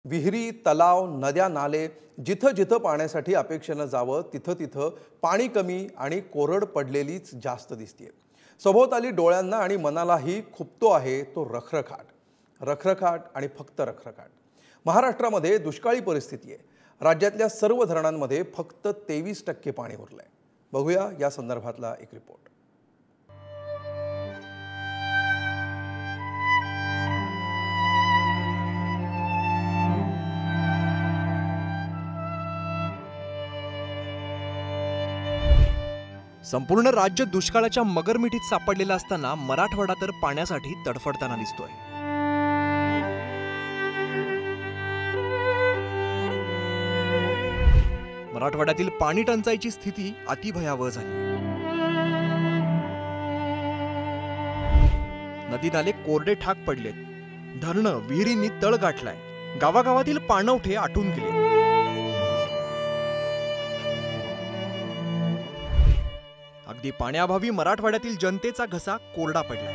विहिरी, तलाव, नद्या, नाले जिथं जिथं पाण्यासाठी अपेक्षेनं जावं तिथं तिथं पाणी कमी आणि कोरड पडलेलीच जास्त दिसतेय। सभोवताली डोळ्यांना आणि मनालाही खुपतो आहे तो रखरखाट आणि फक्त रखरखाट। महाराष्ट्रामध्ये दुष्काळी परिस्थिती आहे। राज्यातल्या सर्व धरणांमध्ये फक्त 23% पाणी उरलंय। बघूया या संदर्भातला एक रिपोर्ट। संपूर्ण राज्य दुष्काळाच्या मगरमिठीत सापडलेला असताना मराठवाडा तर पाण्यासाठी तडफडताना दिसतोय। मराठवाड्यातील पाणी टंचाईची स्थिती अतिभयावह झाली। नदी नाले कोरडे ठाक पडलेत, धरणं विहिरींनी तळ गाठलाय, गावागावातील पाणवठे आटून गेले। अगदी पाण्याअभावी मराठवाड्यातील जनतेचा घसा कोरडा पडला।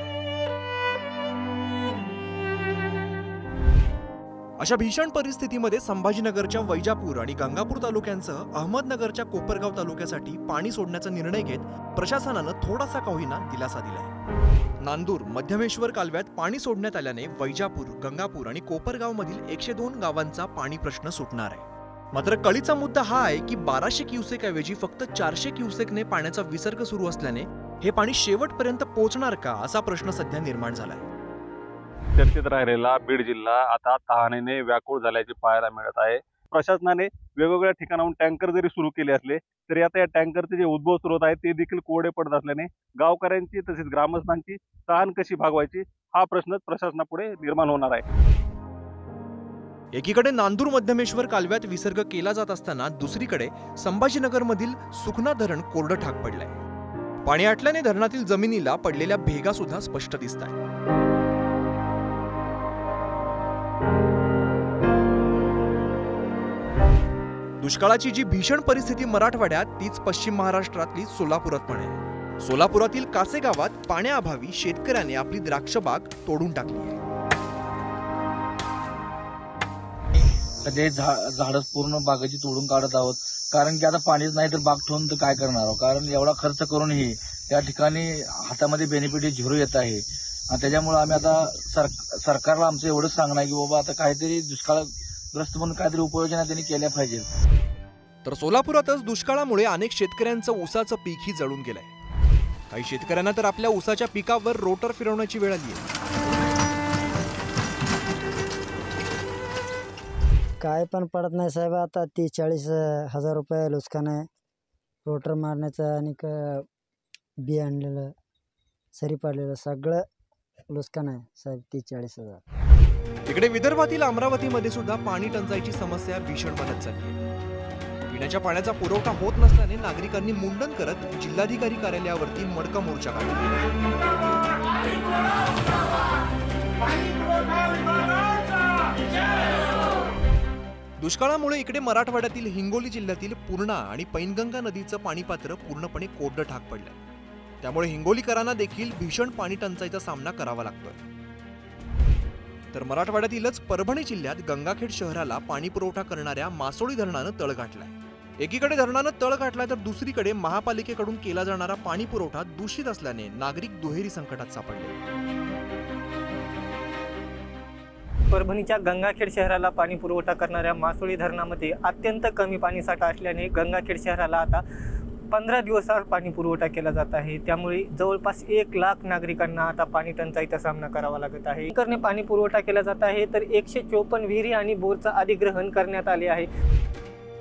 अशा भीषण परिस्थितीमध्ये संभाजीनगरच्या वैजापूर आणि गंगापूर तालुक्यांसह अहमदनगरच्या कोपरगाव तालुक्यासाठी पाणी सोडण्याचा निर्णय घेत प्रशासनानं थोडासा का होईना दिलासा दिलाय। नांदूर मध्यमेश्वर कालव्यात पाणी सोडण्यात आल्याने वैजापूर, गंगापूर आणि कोपरगाव मधील 102 गावांचा पाणी प्रश्न सुटणार आहे। मात्र कळीचा मुद्दा हा आहे की 1200 क्युसेक ऐवजी फक्त 400 क्युसेकने पाण्याचा विसर्ग सुरू असल्याने हे पाणी शेवटपर्यंत पोहोचणार का असा प्रश्न सध्या निर्माण झालाय। चर्चेत राहिलेला बीड जिल्हा आता तहानेने व्याकुळ झाल्याचे पाहायला मिळत आहे। प्रशासनाने वेगवेगळ्या ठिकाणाहून टँकर जरी सुरू केले असले तरी आता या टँकरचे जे उद्भव स्रोत आहेत ते देखील कोरडे पडत असल्याने गावकऱ्यांची तसेच ग्रामस्थांची तहान कशी भागवायची हा प्रश्न प्रशासनापुढे निर्माण होणार आहे। एकीकडे नांदूर मध्यमेश्वर कालव्यात विसर्ग केला जात असताना दुसरीकडे संभाजीनगरमधील सुखना धरण कोरडं ठाक पडलंय। पाणी आटल्याने धरणातील जमिनीला पडलेल्या भेगा सुद्धा स्पष्ट दिसतायत। दुष्काळाची जी भीषण परिस्थिती मराठवाड्यात तीच पश्चिम महाराष्ट्रातली सोलापुरात पण आहे। सोलापुरातील कासे गावात पाण्याअभावी शेतकऱ्याने आपली द्राक्ष बाग तोडून टाकली आहे। ते झाड पूर्ण बागेची तोडून काढत आहोत, कारण की आता पाणीच नाही तर बाग ठेवून तर काय करणार आहोत। कारण एवढा खर्च करूनही त्या ठिकाणी हातामध्ये बेनिफिट झिरो येत आहे आणि त्याच्यामुळे आम्ही आता सरकारला आमचं एवढंच सांगणं आहे की बाबा आता काहीतरी दुष्काळग्रस्त म्हणून काहीतरी उपाययोजना त्यांनी केल्या पाहिजे। तर सोलापुरातच दुष्काळामुळे अनेक शेतकऱ्यांचं ऊसाचं पीकही जळून गेलंय। काही शेतकऱ्यांना तर आपल्या ऊसाच्या पिकावर रोटर फिरवण्याची वेळ आली आहे। काय पण पडत नाही साहेब, आता 30-40 हजार रुपये नुकसान आहे। रोटर मारण्याचं आणि बी आणलेलं सरी पाडलेलं सगळं नुकसान आहे साहेब, 30-40 हजार। इकडे विदर्भातील अमरावतीमध्ये सुद्धा पाणी टंचाईची समस्या भीषण बनत चालली आहे। पिण्याच्या पाण्याचा पुरवठा होत नसल्याने नागरिकांनी मुंडन करत जिल्हाधिकारी कार्यालयावरती मडका मोर्चा काढला। दुष्काळामुळे इकडे मराठवाड्यातील हिंगोली जिल्ह्यातील पूर्णा आणि पैनगंगा नदीचं पाणीपात्र पूर्णपणे कोरडं ठाक पडलंय। त्यामुळे हिंगोलीकरांना देखील भीषण पाणी टंचाईचा सामना करावा लागतोय। तर मराठवाड्यातीलच परभणी जिल्ह्यात गंगाखेड शहराला पाणी पुरवठा करणाऱ्या मासोळी धरणानं तळ गाठलाय। एकीकडे धरणानं तळ गाठलाय तर दुसरीकडे महापालिकेकडून केला जाणारा पाणी पुरवठा दूषित असल्याने नागरिक दुहेरी संकटात सापडले। परभणीच्या गंगाखेड शहराला पाणी पुरवठा करणाऱ्या मासोळी धरणामध्ये अत्यंत कमी पाणीसाठा असल्याने गंगाखेड शहराला आता 15 दिवसात पाणी पुरवठा केला जात आहे। त्यामुळे जवळपास 1 लाख नागरिकांना आता पाणी टंचाईचा सामना करावा लागत आहे। टँकरने पाणी पुरवठा केला जात आहे तर 154 विहिरी आणि बोरचा अधिग्रहण करण्यात आले आहे।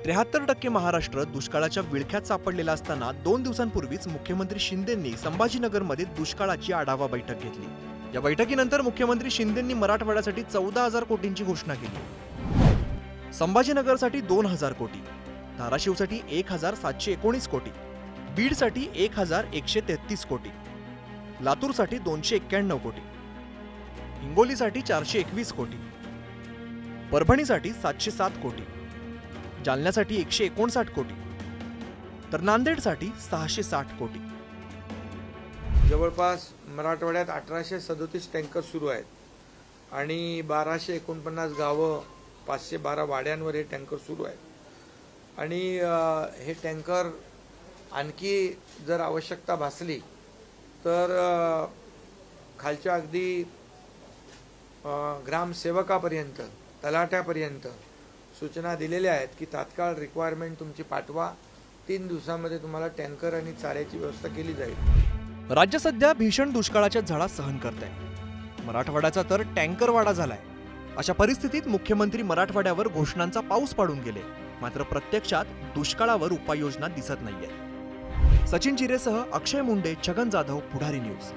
73% महाराष्ट्र दुष्काळाच्या विळख्यात सापडलेला असताना 2 दिवसांपूर्वीच मुख्यमंत्री शिंदेंनी संभाजीनगरमध्ये दुष्काळाची आढावा बैठक घेतली। या बैठकीनंतर मुख्यमंत्री शिंदेंनी मराठवाड्यासाठी 14,000 कोटींची घोषणा केली। संभाजीनगरसाठी 2,000 कोटी, धाराशिवसाठी 1,719 कोटी, बीडसाठी 1,133 कोटी, लातूरसाठी 291 कोटी, हिंगोलीसाठी 421 कोटी, परभणीसाठी 707 कोटी, जालन्यासाठी 159 कोटी, तर नांदेडसाठी 660 कोटी। जवळपास मराठवाड्यात 1837 टँकर सुरू आहेत आणि 1249 गावं 512 वाड्यांवर हे टँकर सुरू आहेत आणि हे टँकर आणखी जर आवश्यकता भासली तर खालच्या अगदी ग्रामसेवकापर्यंत तलाठ्यापर्यंत सूचना दिलेल्या आहेत की तात्काळ रिक्वायरमेंट तुमची पाठवा, 3 दिवसांमध्ये तुम्हाला टँकर आणि चाऱ्याची व्यवस्था केली जाईल। राज्य सध्या भीषण दुष्काळाच्या झळा सहन करते। मराठवाड्याचा तर टँकरवाडा झालाय। अशा परिस्थितीत मुख्यमंत्री मराठवाड्यावर घोषणांचा पाऊस पाडून गेले, मात्र प्रत्यक्षात दुष्काळावर उपाययोजना दिसत नाहीये। सचिन चिरेसह अक्षय मुंडे, छगन जाधव, पुढारी न्यूज।